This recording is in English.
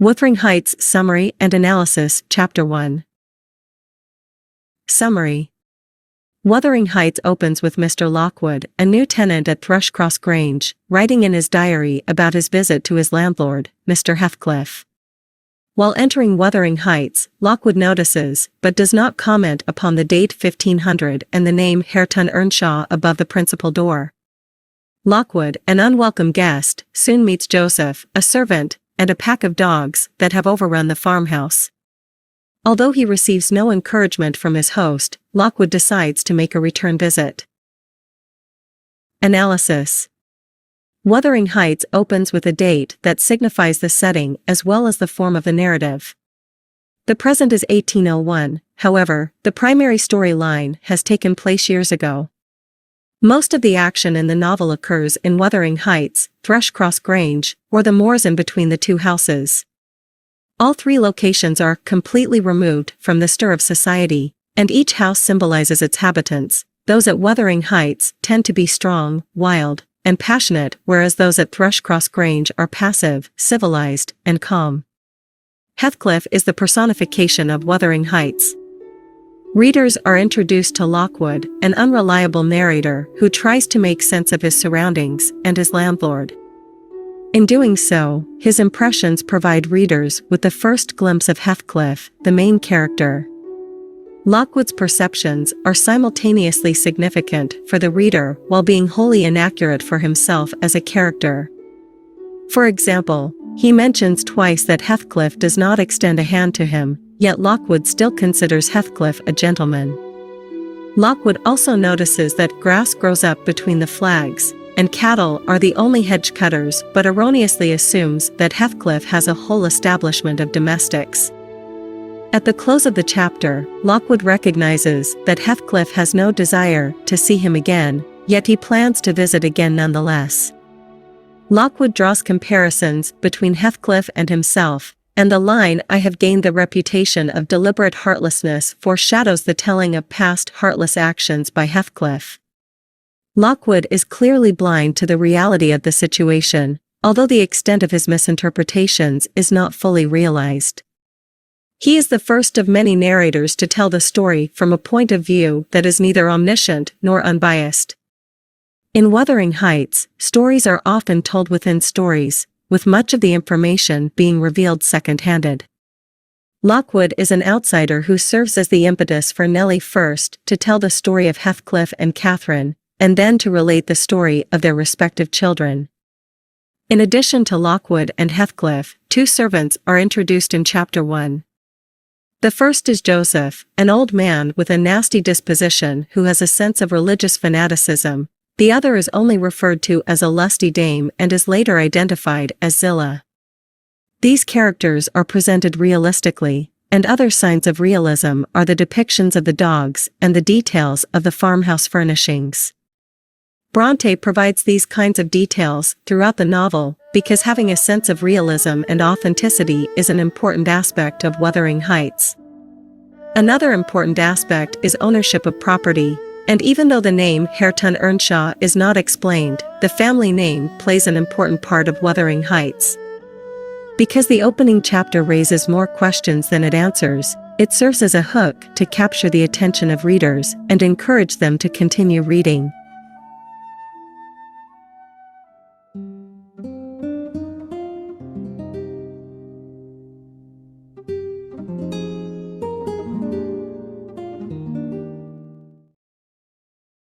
Wuthering Heights Summary and Analysis Chapter 1. Summary. Wuthering Heights opens with Mr. Lockwood, a new tenant at Thrushcross Grange, writing in his diary about his visit to his landlord, Mr. Heathcliff. While entering Wuthering Heights, Lockwood notices, but does not comment upon the date 1500 and the name Hareton Earnshaw above the principal door. Lockwood, an unwelcome guest, soon meets Joseph, a servant, and a pack of dogs that have overrun the farmhouse. Although he receives no encouragement from his host, Lockwood decides to make a return visit. Analysis. Wuthering Heights opens with a date that signifies the setting as well as the form of the narrative. The present is 1801, however, the primary storyline has taken place years ago. Most of the action in the novel occurs in Wuthering Heights, Thrushcross Grange, or the moors in between the two houses. All three locations are completely removed from the stir of society, and each house symbolizes its habitants. Those at Wuthering Heights tend to be strong, wild, and passionate, whereas those at Thrushcross Grange are passive, civilized, and calm. Heathcliff is the personification of Wuthering Heights. Readers are introduced to Lockwood, an unreliable narrator who tries to make sense of his surroundings and his landlord. In doing so, his impressions provide readers with the first glimpse of Heathcliff, the main character. Lockwood's perceptions are simultaneously significant for the reader while being wholly inaccurate for himself as a character. For example, he mentions twice that Heathcliff does not extend a hand to him, yet Lockwood still considers Heathcliff a gentleman. Lockwood also notices that grass grows up between the flags, and cattle are the only hedge cutters, but erroneously assumes that Heathcliff has a whole establishment of domestics. At the close of the chapter, Lockwood recognizes that Heathcliff has no desire to see him again, yet he plans to visit again nonetheless. Lockwood draws comparisons between Heathcliff and himself, and the line "I have gained the reputation of deliberate heartlessness" foreshadows the telling of past heartless actions by Heathcliff. Lockwood is clearly blind to the reality of the situation, although the extent of his misinterpretations is not fully realized. He is the first of many narrators to tell the story from a point of view that is neither omniscient nor unbiased. In Wuthering Heights, stories are often told within stories, with much of the information being revealed second-handed. Lockwood is an outsider who serves as the impetus for Nellie first to tell the story of Heathcliff and Catherine, and then to relate the story of their respective children. In addition to Lockwood and Heathcliff, two servants are introduced in Chapter 1. The first is Joseph, an old man with a nasty disposition who has a sense of religious fanaticism. The other is only referred to as a lusty dame and is later identified as Zillah. These characters are presented realistically, and other signs of realism are the depictions of the dogs and the details of the farmhouse furnishings. Brontë provides these kinds of details throughout the novel because having a sense of realism and authenticity is an important aspect of Wuthering Heights. Another important aspect is ownership of property. And even though the name Hareton Earnshaw is not explained, the family name plays an important part of Wuthering Heights. Because the opening chapter raises more questions than it answers, it serves as a hook to capture the attention of readers and encourage them to continue reading.